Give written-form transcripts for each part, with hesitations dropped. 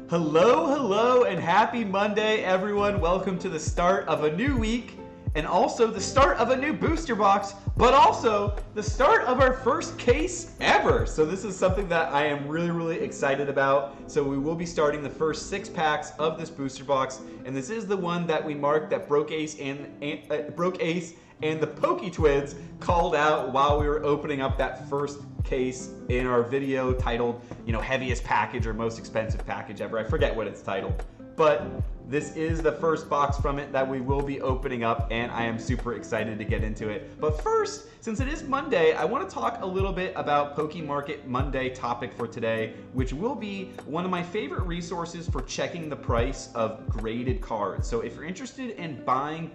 Hello, hello, and happy Monday, everyone. Welcome to the start of a new week, and also the start of a new booster box, but also the start of our first case ever. So this is something that I am really excited about. So we will be starting the first 6 packs of this booster box, and this is the one that we marked that Broke Ace and the Pokey Twins called out while we were opening up that first case in our video titled, heaviest package or most expensive package ever. I forget what it's titled, but this is the first box from it that we will be opening up, and I am super excited to get into it. But first, since it is Monday, I want to talk a little bit about Pokemarket Monday topic for today, which will be one of my favorite resources for checking the price of graded cards. So if you're interested in buying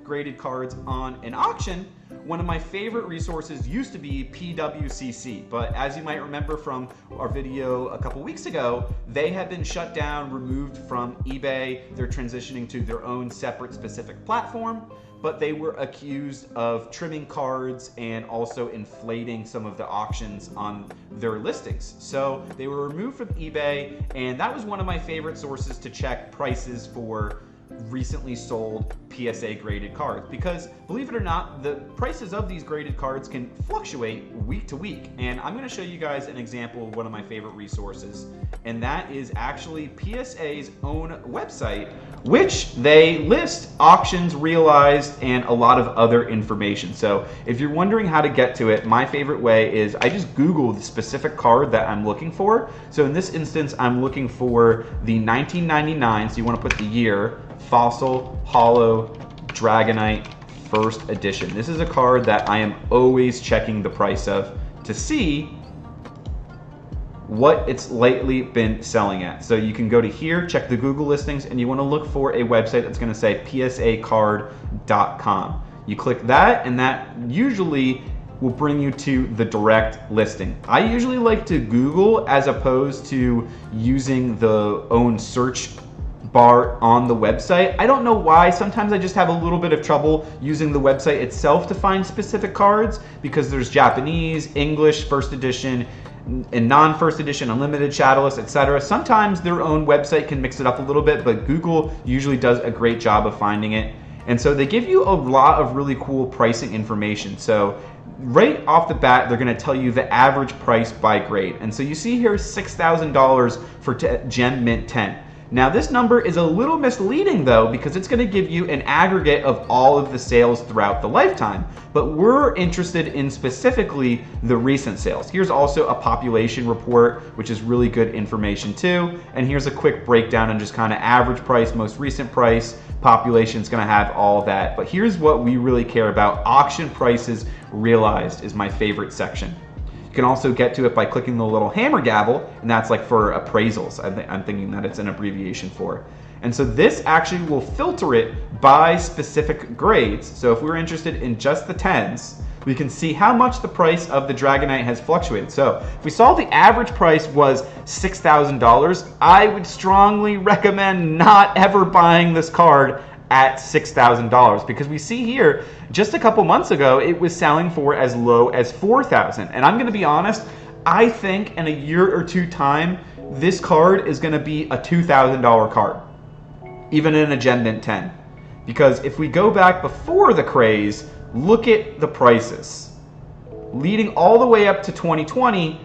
graded cards on an auction, one of my favorite resources used to be PWCC, but as you might remember from our video a couple weeks ago, they have been shut down, removed from eBay. They're transitioning to their own separate specific platform, but they were accused of trimming cards and also inflating some of the auctions on their listings. So they were removed from eBay, and that was one of my favorite sources to check prices for recently sold PSA graded cards, because believe it or not, the prices of these graded cards can fluctuate week to week. And I'm going to show you guys an example of one of my favorite resources, and that is actually PSA's own website, which they list auctions realized and a lot of other information. So if you're wondering how to get to it, my favorite way is I just Google the specific card that I'm looking for. So in this instance, I'm looking for the 1999, so you want to put the year, Fossil Hollow Dragonite First Edition. This is a card that I am always checking the price of to see what it's lately been selling at. So you can go to here, check the Google listings, and you want to look for a website that's going to say psacard.com. You click that, and that usually will bring you to the direct listing. I usually like to Google as opposed to using the own search bar on the website. I don't know why. Sometimes I just have a little bit of trouble using the website itself to find specific cards, because there's Japanese, English, first edition, and non-first edition, unlimited, shadowless, etc. Sometimes their own website can mix it up a little bit, but Google usually does a great job of finding it. And so they give you a lot of really cool pricing information. So right off the bat, they're going to tell you the average price by grade. And so you see here $6,000 for Gem Mint 10. Now this number is a little misleading though, because it's going to give you an aggregate of all of the sales throughout the lifetime, but we're interested in specifically the recent sales. Here's also a population report, which is really good information too, and here's a quick breakdown on just kind of average price, most recent price, population is going to have all of that. But here's what we really care about: auction prices realized is my favorite section. You can also get to it by clicking the little hammer gavel, and that's like for appraisals. I'm thinking that it's an abbreviation for. And so this actually will filter it by specific grades. So if we're interested in just the 10s, we can see how much the price of the Dragonite has fluctuated. So if we saw the average price was $6,000, I would strongly recommend not ever buying this card at $6,000, because we see here just a couple months ago it was selling for as low as $4,000. And I'm going to be honest, I think in a year or two time this card is going to be a $2,000 card, even in a Gem Mint 10. Because if we go back before the craze, look at the prices leading all the way up to 2020.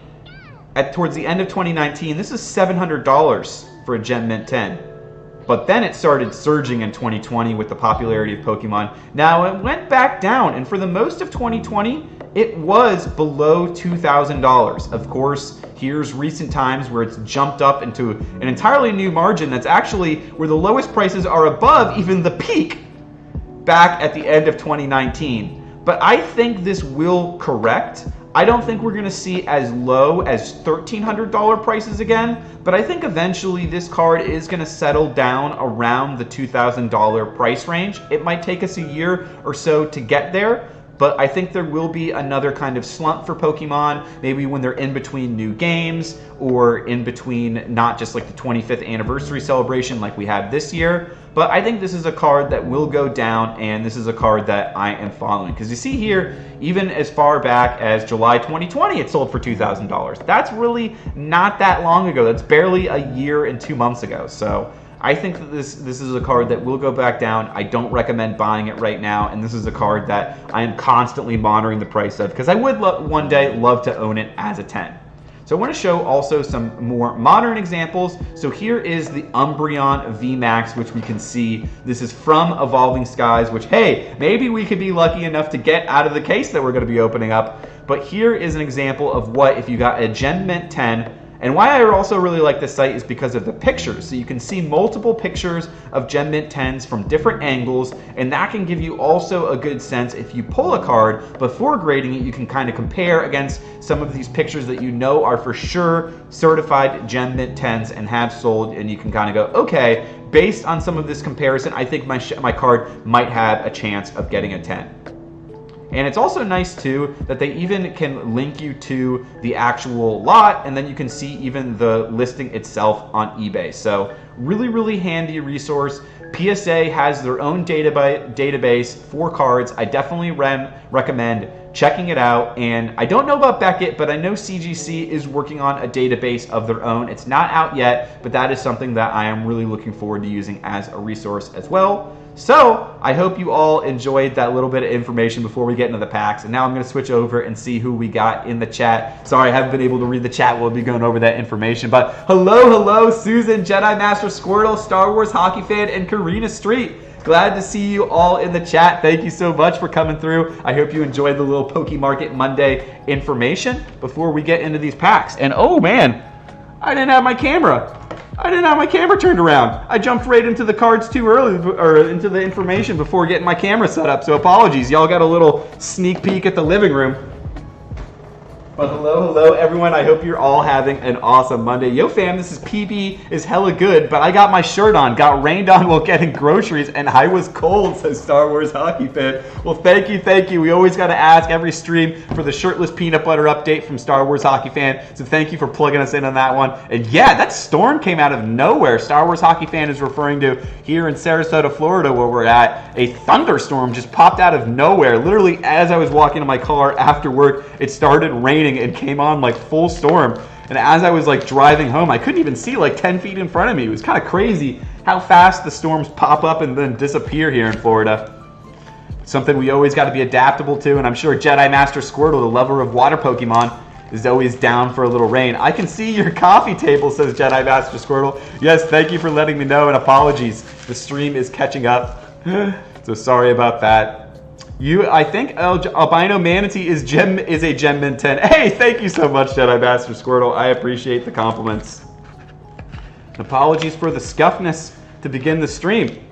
Towards the end of 2019, this is $700 for a Gem Mint 10. But then it started surging in 2020 with the popularity of Pokemon. Now it went back down, and for the most of 2020, it was below $2,000. Of course, here's recent times where it's jumped up into an entirely new margin that's actually where the lowest prices are above even the peak back at the end of 2019. But I think this will correct. I don't think we're going to see as low as $1,300 prices again, but I think eventually this card is going to settle down around the $2,000 price range. It might take us a year or so to get there, but I think there will be another kind of slump for Pokemon, maybe when they're in between new games or in between not just like the 25th anniversary celebration like we had this year. But I think this is a card that will go down, and this is a card that I am following. Because you see here, even as far back as July 2020, it sold for $2,000. That's really not that long ago. That's barely a year and 2 months ago. So I think that this is a card that will go back down. I don't recommend buying it right now, and this is a card that I am constantly monitoring the price of, because I would one day love to own it as a 10. So I want to show also some more modern examples. So here is the Umbreon VMAX, which we can see. This is from Evolving Skies, which, hey, maybe we could be lucky enough to get out of the case that we're going to be opening up. But here is an example of what if you got a Gem Mint 10. And why I also really like this site is because of the pictures. So you can see multiple pictures of Gem Mint 10s from different angles, and that can give you also a good sense if you pull a card before grading it, you can kind of compare against some of these pictures that you know are for sure certified Gem Mint 10s and have sold, and you can kind of go, okay, based on some of this comparison, I think my card might have a chance of getting a 10. And it's also nice too that they even can link you to the actual lot, and then you can see even the listing itself on eBay. So really handy resource. PSA has their own database for cards. I definitely recommend checking it out. And I don't know about Beckett, but I know CGC is working on a database of their own. It's not out yet, but that is something that I am really looking forward to using as a resource as well. So I hope you all enjoyed that little bit of information before we get into the packs. And now I'm going to switch over and see who we got in the chat. Sorry, I haven't been able to read the chat. We'll be going over that information. But hello, Susan, Jedi Master Squirtle, Star Wars Hockey Fan, and Karina Street. Glad to see you all in the chat. Thank you so much for coming through. I hope you enjoyed the little Pokemarket Monday information before we get into these packs. And oh man, I didn't have my camera. Turned around. I jumped right into the cards too early, or into the information before getting my camera set up. So apologies. Y'all got a little sneak peek at the living room. But hello everyone. I hope you're all having an awesome Monday. Yo fam, this is PB is hella good, but I got my shirt on, got rained on while getting groceries, and I was cold, says Star Wars Hockey Fan. Well, thank you. We always got to ask every stream for the shirtless peanut butter update from Star Wars Hockey Fan. So thank you for plugging us in on that one. And yeah, that storm came out of nowhere. Star Wars Hockey Fan is referring to here in Sarasota, Florida, where we're at. A thunderstorm just popped out of nowhere. Literally, as I was walking to my car after work, it started raining. It came on like full storm, and as I was like driving home, I couldn't even see like 10 feet in front of me. It was kind of crazy how fast the storms pop up and then disappear here in Florida. Something we always got to be adaptable to, and I'm sure Jedi Master Squirtle, the lover of water Pokemon, is always down for a little rain. I can see your coffee table, says Jedi Master Squirtle. Yes, thank you for letting me know, and apologies. The stream is catching up, so sorry about that. I think AlbinoManatee is a Gem Mint 10. Hey, thank you so much, Jedi Master Squirtle. I appreciate the compliments. Apologies for the scuffness to begin the stream.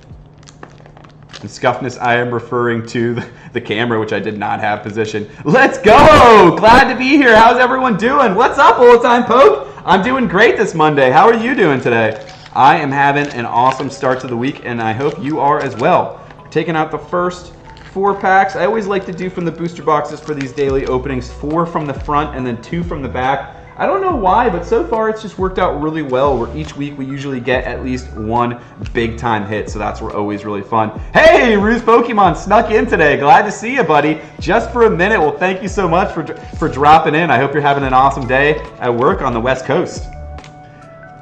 And scuffness, I am referring to the camera, which I did not have positioned. Let's go! Glad to be here. How's everyone doing? What's up, old time poke? I'm doing great this Monday. How are you doing today? I am having an awesome start to the week, and I hope you are as well. We're taking out the first 4 packs. I always like to do from the booster boxes for these daily openings 4 from the front and then 2 from the back. I don't know why, but so far it's just worked out really well, where each week we usually get at least 1 big time hit, so that's always really fun. Hey, Ruse Pokemon snuck in today. Glad to see you, buddy. Just for a minute. Well, thank you so much for dropping in. I hope you're having an awesome day at work on the West Coast.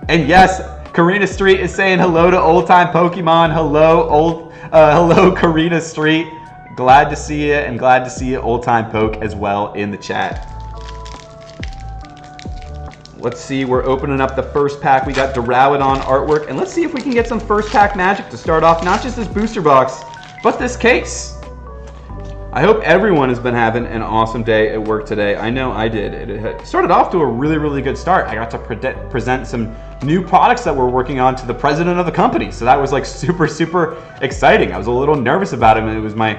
And yes, Karina Street is saying hello to old time Pokemon. Hello, Karina Street. Glad to see you, and glad to see you, Old Time Poke, as well in the chat. Let's see, we're opening up the first pack. We got Duraludon artwork, and let's see if we can get some first pack magic to start off, not just this booster box, but this case. I hope everyone has been having an awesome day at work today. I know I did. It started off to a really good start. I got to present some new products that we're working on to the president of the company. So that was like super exciting. I was a little nervous about him, and it was my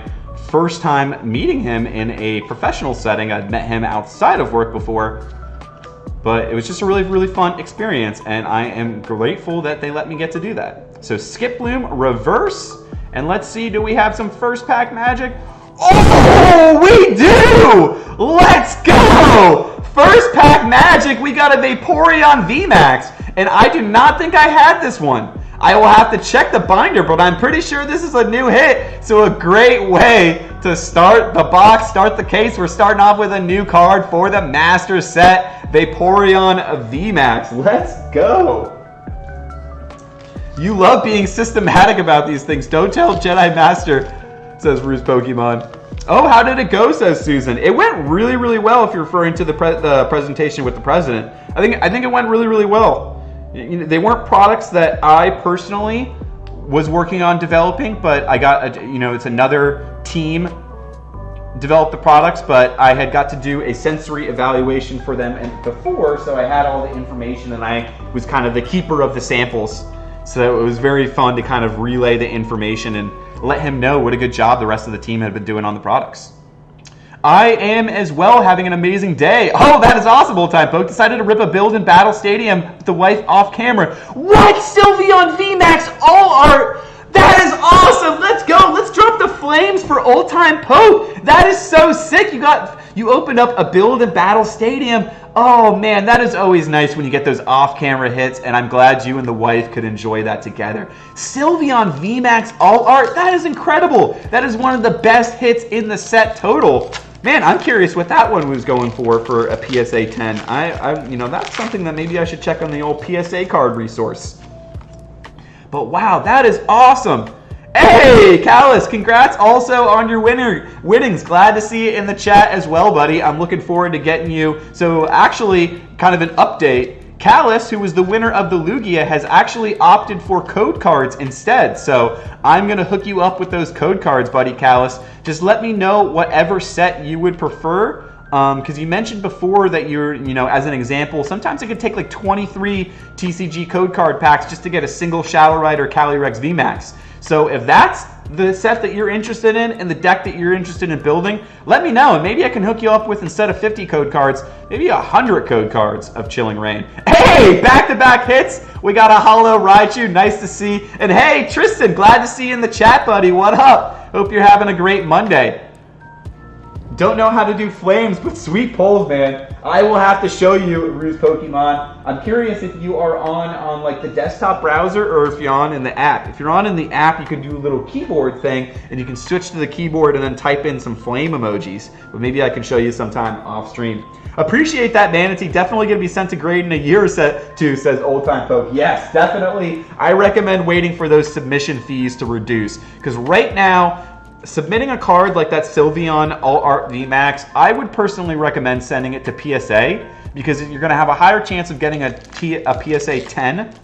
first time meeting him in a professional setting. I'd met him outside of work before, but it was just a really fun experience, and I am grateful that they let me get to do that. So Skip Bloom reverse, and let's see, do we have some first pack magic? Oh! Oh, we do! Let's go! First pack magic, we got a Vaporeon VMAX, and I do not think I had this one. I will have to check the binder, but I'm pretty sure this is a new hit. So a great way to start the box, start the case. We're starting off with a new card for the Master Set, Vaporeon VMAX. Let's go. You love being systematic about these things. Don't tell Jedi Master, says Ruse Pokemon. Oh, how did it go, says Susan. It went really, really well if you're referring to the presentation with the president. I think it went really, really well. You know, they weren't products that I personally was working on developing, but I got, it's another team developed the products, but I had got to do a sensory evaluation for them before, so I had all the information and I was kind of the keeper of the samples. So it was very fun to kind of relay the information and let him know what a good job the rest of the team had been doing on the products. I am as well having an amazing day. Oh, that is awesome, Old Time Poke. Decided to rip a build in Battle Stadium with the wife off camera. What? Sylveon VMAX all art? That is awesome. Let's go. Let's drop the flames for Old Time Poke. That is so sick. You opened up a build in Battle Stadium. Oh man, that is always nice when you get those off-camera hits, and I'm glad you and the wife could enjoy that together. Sylveon VMAX all art. That is incredible. That is one of the best hits in the set total. Man, I'm curious what that one was going for a PSA 10. That's something that maybe I should check on the old PSA card resource. But wow, that is awesome. Hey, Callus, congrats also on your winnings. Glad to see you in the chat as well, buddy. I'm looking forward to getting you. So actually, kind of an update. Callus, who was the winner of the Lugia, has actually opted for code cards instead. So I'm going to hook you up with those code cards, buddy Callus. Just let me know whatever set you would prefer. Because you mentioned before that you're, as an example, sometimes it could take like 23 TCG code card packs just to get a single Shadow Rider Calyrex VMAX. So if that's the set that you're interested in and the deck that you're interested in building, let me know, and maybe I can hook you up with, instead of 50 code cards, maybe 100 code cards of Chilling Reign. Hey, back-to-back hits. We got a Holo Raichu. Nice to see. And hey, Tristan, glad to see you in the chat, buddy. What up? Hope you're having a great Monday. Don't know how to do flames, but sweet pulls, man. I will have to show you, Ruse Pokemon. I'm curious if you are on like the desktop browser or if you're on in the app. If you're on in the app, you can do a little keyboard thing and you can switch to the keyboard and then type in some flame emojis. But maybe I can show you sometime off stream. Appreciate that, Manatee. Definitely going to be sent to grade in a year or two, says Old Time Poke. Yes, definitely. I recommend waiting for those submission fees to reduce, because right now, submitting a card like that Sylveon All Art VMAX, I would personally recommend sending it to PSA, because you're going to have a higher chance of getting a PSA 10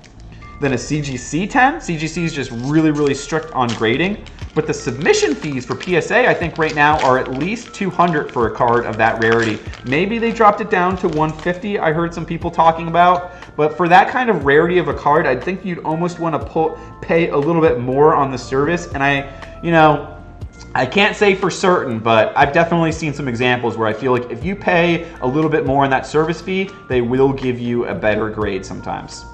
than a CGC 10. CGC is just really, really strict on grading. But the submission fees for PSA, I think right now, are at least $200 for a card of that rarity. Maybe they dropped it down to $150, I heard some people talking about. But for that kind of rarity of a card, I think you'd almost want to pay a little bit more on the service. And I can't say for certain, but I've definitely seen some examples where I feel like if you pay a little bit more on that service fee, they will give you a better grade sometimes.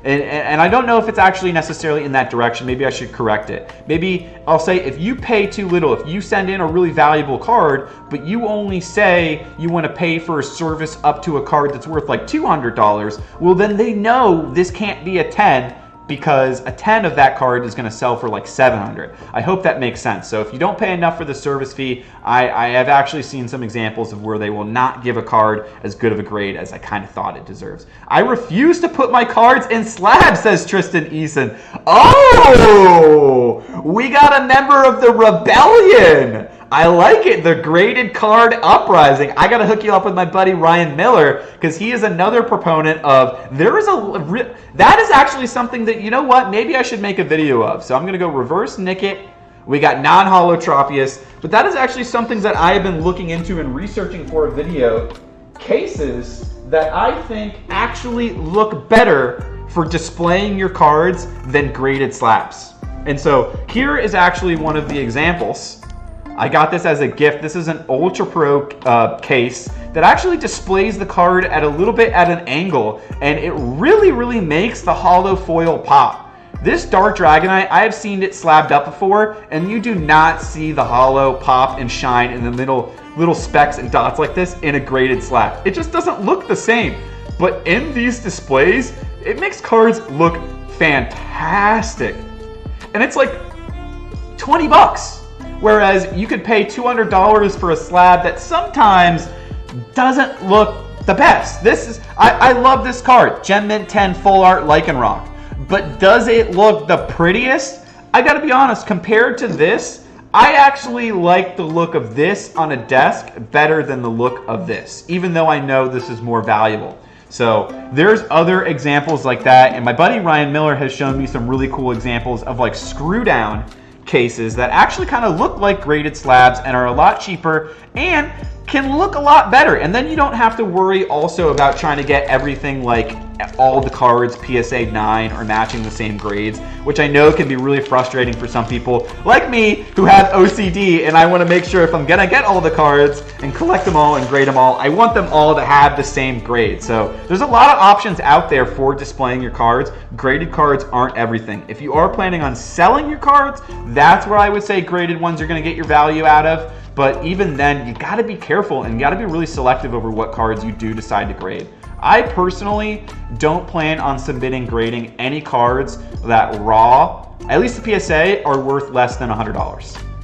And I don't know if it's actually necessarily in that direction. Maybe I should correct it. Maybe I'll say if you pay too little, if you send in a really valuable card, but you only say you want to pay for a service up to a card that's worth like $200, well then they know this can't be a 10, because a 10 of that card is going to sell for like $700. I hope that makes sense. So if you don't pay enough for the service fee, I have actually seen some examples of where they will not give a card as good of a grade as I kind of thought it deserves. I refuse to put my cards in slabs, says Tristan Eason. Oh, we got a member of the rebellion. I like it. The graded card uprising. I got to hook you up with my buddy Ryan Miller, because he is another proponent of, that is actually something that, you know what, maybe I should make a video of. So I'm going to go reverse nick it. We got non-holotropius, but that is actually something that I have been looking into and researching for a video. Cases that I think actually look better for displaying your cards than graded slabs. And so here is actually one of the examples. I got this as a gift. This is an Ultra Pro case that actually displays the card at a little bit at an angle, and it really, really makes the holo foil pop. This Dark Dragonite, I have seen it slabbed up before, and you do not see the hollow pop and shine in the middle, little specks and dots like this in a graded slab. It just doesn't look the same. But in these displays, it makes cards look fantastic. And it's like 20 bucks. Whereas you could pay $200 for a slab that sometimes doesn't look the best. I love this card, Gem Mint 10 Full Art Lycanroc. But does it look the prettiest? I gotta be honest, compared to this, I actually like the look of this on a desk better than the look of this, even though I know this is more valuable. So there's other examples like that, and my buddy Ryan Miller has shown me some really cool examples of like screw down cases that actually kind of look like graded slabs and are a lot cheaper and can look a lot better. And then you don't have to worry also about trying to get everything like all the cards PSA 9 or matching the same grades, which I know can be really frustrating for some people like me who have OCD, and I want to make sure if I'm gonna get all the cards and collect them all and grade them all, I want them all to have the same grade. So there's a lot of options out there for displaying your cards. Graded cards aren't everything. If you are planning on selling your cards, that's where I would say graded ones are going to get your value out of. But even then, you got to be careful and you got to be really selective over what cards you do decide to grade. I personally don't plan on submitting grading any cards that raw, at least the PSA, are worth less than $100.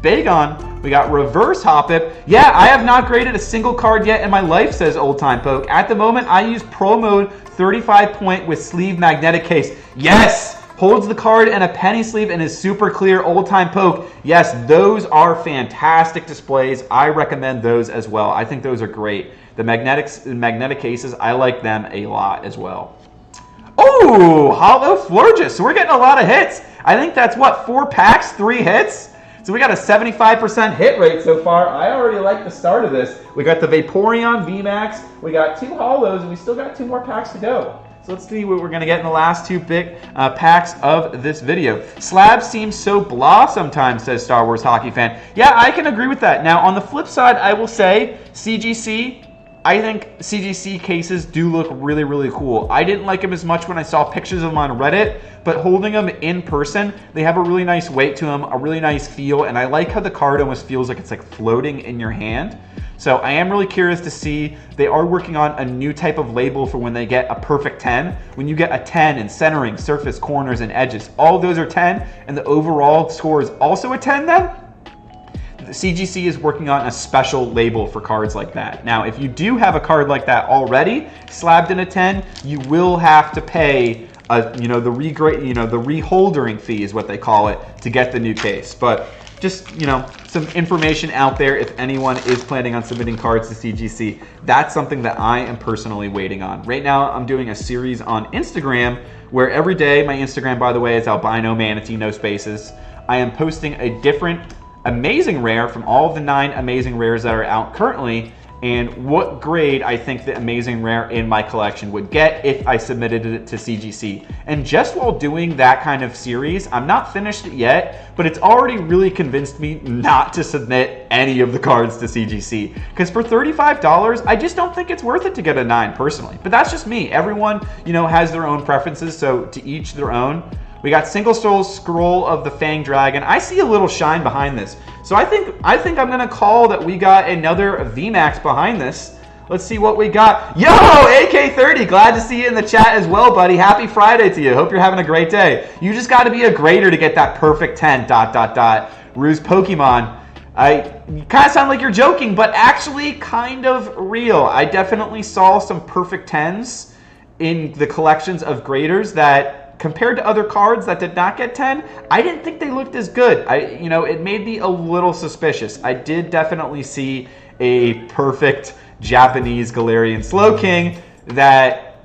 Bagon, we got Reverse Hoppip. Yeah, I have not graded a single card yet in my life, says Old Time Poke. At the moment, I use Pro Mode 35 point with sleeve magnetic case. Yes! Holds the card in a penny sleeve and is super clear. Old Time Poke. Yes, those are fantastic displays. I recommend those as well. I think those are great. The magnetic cases, I like them a lot as well. Oh, Hollow Florges. So we're getting a lot of hits. I think that's what, 4 packs, 3 hits? So we got a 75% hit rate so far. I already like the start of this. We got the Vaporeon VMAX. We got 2 hollows, and we still got 2 more packs to go. So let's see what we're going to get in the last 2 big packs of this video. Slab seems so blah sometimes, says Star Wars Hockey Fan. Yeah, I can agree with that. Now, on the flip side, I will say CGC, I think CGC cases do look really, really cool. I didn't like them as much when I saw pictures of them on Reddit, but holding them in person, they have a really nice weight to them, a really nice feel, and I like how the card almost feels like it's like floating in your hand. So I am really curious to see, they are working on a new type of label for when they get a perfect 10. When you get a 10 in centering, surface, corners, and edges, all of those are 10, and the overall score is also a 10 then? The CGC is working on a special label for cards like that. Now, if you do have a card like that already, slabbed in a 10, you will have to pay the reholdering fee is what they call it to get the new case. But just, some information out there if anyone is planning on submitting cards to CGC. That's something that I am personally waiting on. Right now, I'm doing a series on Instagram where every day, my Instagram, by the way, is AlbinoManatee, no spaces. I am posting a different amazing rare from all of the 9 amazing rares that are out currently, and what grade I think the amazing rare in my collection would get if I submitted it to CGC. And just while doing that kind of series, I'm not finished it yet, but it's already really convinced me not to submit any of the cards to CGC. Because for $35, I just don't think it's worth it to get a 9 personally. But that's just me. Everyone, has their own preferences, so to each their own. We got Single Soul Scroll of the Fang Dragon. I see a little shine behind this. So I think I'm gonna call that we got another VMAX behind this. Let's see what we got. Yo, AK30, glad to see you in the chat as well, buddy. Happy Friday to you. Hope you're having a great day. You just gotta be a grader to get that perfect 10, ... Ruse Pokemon. You kind of sound like you're joking, but actually kind of real. I definitely saw some perfect 10s in the collections of graders that, compared to other cards that did not get 10, I didn't think they looked as good. It made me a little suspicious. I did definitely see a perfect Japanese Galarian Slowking that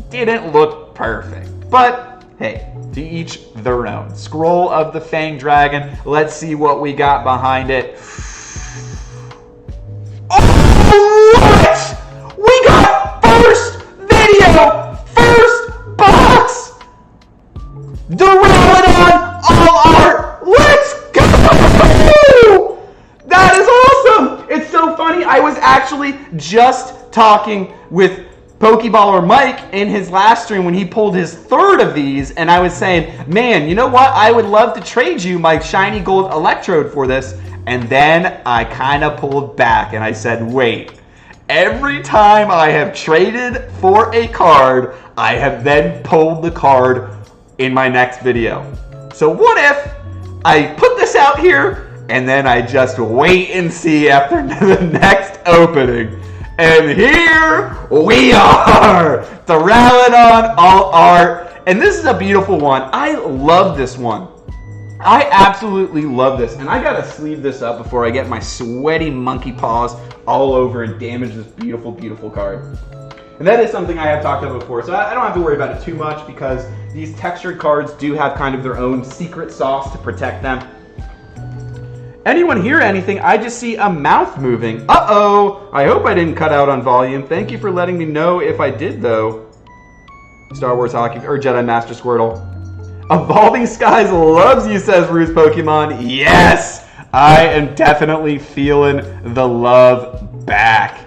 didn't look perfect. But hey, to each their own. Scroll of the Fang Dragon. Let's see what we got behind it. Oh, what? We got first video, first box. Duraludon All Art! Let's go! That is awesome! It's so funny. I was actually just talking with Pokeballer Mike in his last stream when he pulled his third of these, and I was saying, man, you know what? I would love to trade you my shiny gold Electrode for this. And then I kind of pulled back and I said, wait, every time I have traded for a card, I have then pulled the card in my next video. So what if I put this out here and then I just wait and see after the next opening? And here we are, the Duraludon Alt Art, and this is a beautiful one. I love this one. I absolutely love this, and I gotta sleeve this up before I get my sweaty monkey paws all over and damage this beautiful, beautiful card. And that is something I have talked about before, so I don't have to worry about it too much because these textured cards do have kind of their own secret sauce to protect them. Anyone hear anything? I just see a mouth moving. Uh-oh! I hope I didn't cut out on volume. Thank you for letting me know if I did, though. Star Wars Hockey, or Jedi Master Squirtle. Evolving Skies loves you, says Ruse Pokemon. Yes! I am definitely feeling the love back.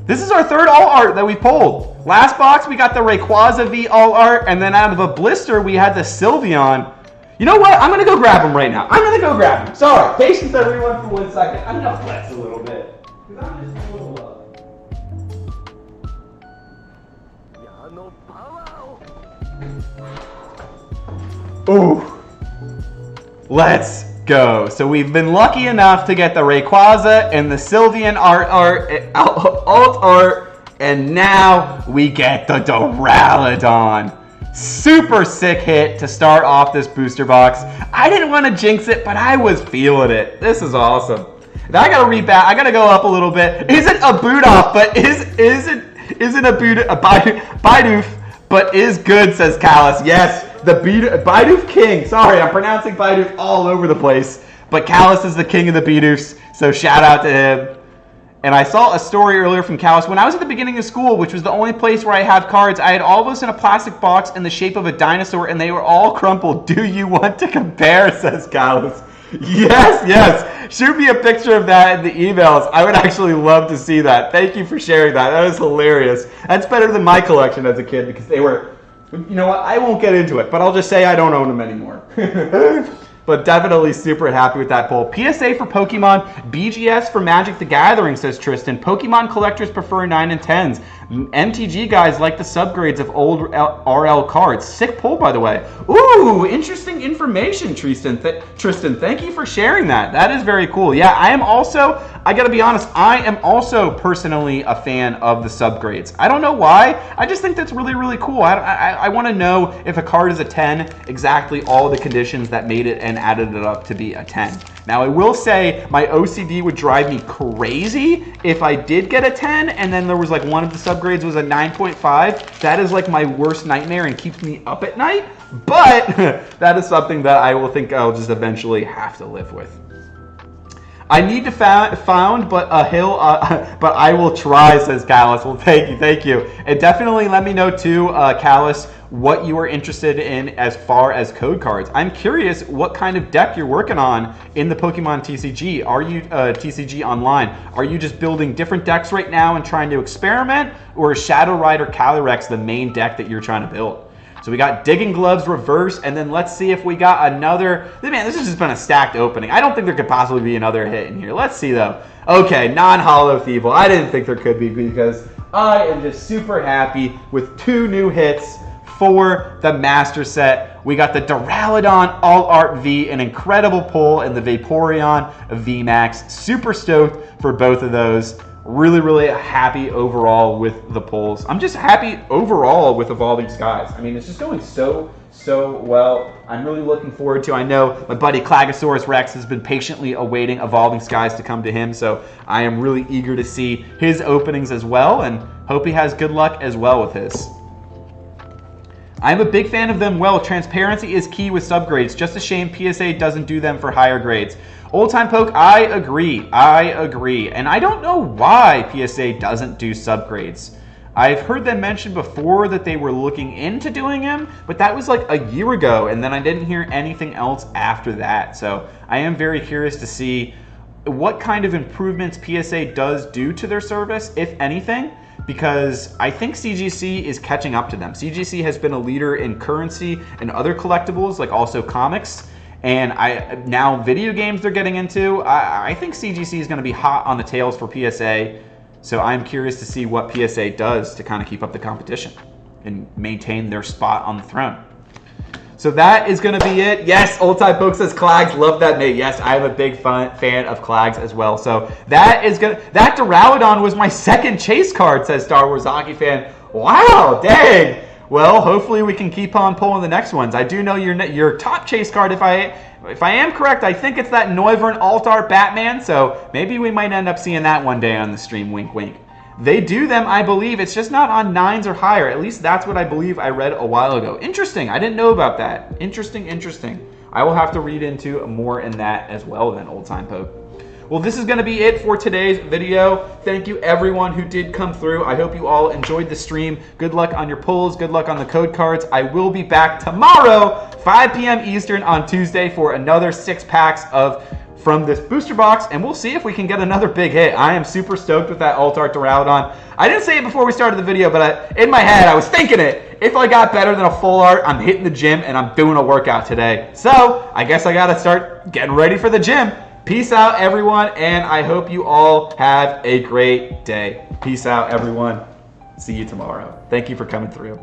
This is our third Alt Art that we pulled. Last box, we got the Rayquaza V Alt Art, and then out of a blister, we had the Sylveon. You know what? I'm going to go grab him right now. I'm going to go grab him. Sorry. Patience, everyone, for 1 second. I'm going to flex a little bit. Because I'm just a little low. Ooh. Let's go. So we've been lucky enough to get the Rayquaza and the Sylveon Alt Art. And now we get the Duraludon. Super sick hit to start off this booster box. I didn't want to jinx it, but I was feeling it. This is awesome. Now I gotta read back. I gotta go up a little bit. Isn't a boot off, but isn't a Bidoof, but is good, says Callus. Yes, the Bidoof King. Sorry, I'm pronouncing Bidoof all over the place, but Callus is the king of the Bidoofs, so shout out to him. And I saw a story earlier from Callus. When I was at the beginning of school, which was the only place where I have cards, I had all those in a plastic box in the shape of a dinosaur, and they were all crumpled. Do you want to compare, says Callus. Yes, yes. Shoot me a picture of that in the emails. I would actually love to see that. Thank you for sharing that. That is hilarious. That's better than my collection as a kid because they were, you know what, I won't get into it, but I'll just say I don't own them anymore. But definitely super happy with that pull. PSA for Pokemon, BGS for Magic the Gathering, says Tristan. Pokemon collectors prefer 9 and 10s. MTG guys like the subgrades of old RL cards. Sick pull, by the way. Ooh, interesting information, Tristan. Thank you for sharing that. That is very cool. Yeah, I am also, I gotta be honest, I am also personally a fan of the subgrades. I don't know why. I just think that's really, really cool. I want to know if a card is a 10, exactly all the conditions that made it and added it up to be a 10. Now, I will say my OCD would drive me crazy if I did get a 10 and then there was like one of the subgrades was a 9.5. That is like my worst nightmare and keeps me up at night. But that is something that I will think I'll just eventually have to live with. I need to found, but a hill, but I will try, says Callus. Well, thank you. And definitely let me know too, Callus, what you are interested in as far as code cards. I'm curious what kind of deck you're working on in the Pokemon TCG. Are you TCG Online? Are you just building different decks right now and trying to experiment? Or is Shadow Rider Calyrex the main deck that you're trying to build? So we got Digging Gloves reverse, and then let's see if we got another. Man, this has just been a stacked opening. I don't think there could possibly be another hit in here. Let's see, though. Okay, non-holo Thievul. I didn't think there could be because I am just super happy with 2 new hits for the Master Set. We got the Duraludon Alt Art V, an incredible pull, and the Vaporeon VMAX. Super stoked for both of those. Really, really happy overall with the pulls. I'm just happy overall with Evolving Skies. I mean, it's just going so well. I'm really looking forward to, I know my buddy Clagosaurus Rex has been patiently awaiting Evolving Skies to come to him, so I am really eager to see his openings as well, and hope he has good luck as well with his. I'm a big fan of them. Well, transparency is key with subgrades. Just a shame PSA doesn't do them for higher grades. Old Time Poke, I agree. And I don't know why PSA doesn't do subgrades. I've heard them mention before that they were looking into doing them, but that was like a year ago, and then I didn't hear anything else after that. So I am very curious to see what kind of improvements PSA does do to their service, if anything, because I think CGC is catching up to them. CGC has been a leader in currency and other collectibles, like also comics, and now video games they're getting into. I think CGC is going to be hot on the tails for PSA, so I'm curious to see what PSA does to kind of keep up the competition and maintain their spot on the throne. So that is going to be it. Yes, Old Time Poke says Clags. Love that, mate. Yes, I am a big fan of Clags as well. So that is good. That Duraludon was my second chase card, says Star Wars Hockey Fan. Wow, dang. Well, hopefully we can keep on pulling the next ones. I do know your top chase card, if I am correct, I think it's that Noivern Alt-Art Batman. So maybe we might end up seeing that one day on the stream. Wink, wink. They do them, I believe. It's just not on 9s or higher. At least that's what I believe I read a while ago. Interesting. I didn't know about that. Interesting, interesting. I will have to read into more in that as well then, Old Time Poke. Well, this is going to be it for today's video. Thank you, everyone who did come through. I hope you all enjoyed the stream. Good luck on your pulls. Good luck on the code cards. I will be back tomorrow, 5 p.m. Eastern on Tuesday for another 6 packs from this booster box, and we'll see if we can get another big hit. I am super stoked with that Alt-Art Duraludon. I didn't say it before we started the video, but in my head, I was thinking it. If I got better than a full art, I'm hitting the gym, and I'm doing a workout today. So, I guess I gotta start getting ready for the gym. Peace out, everyone, and I hope you all have a great day. Peace out, everyone. See you tomorrow. Thank you for coming through.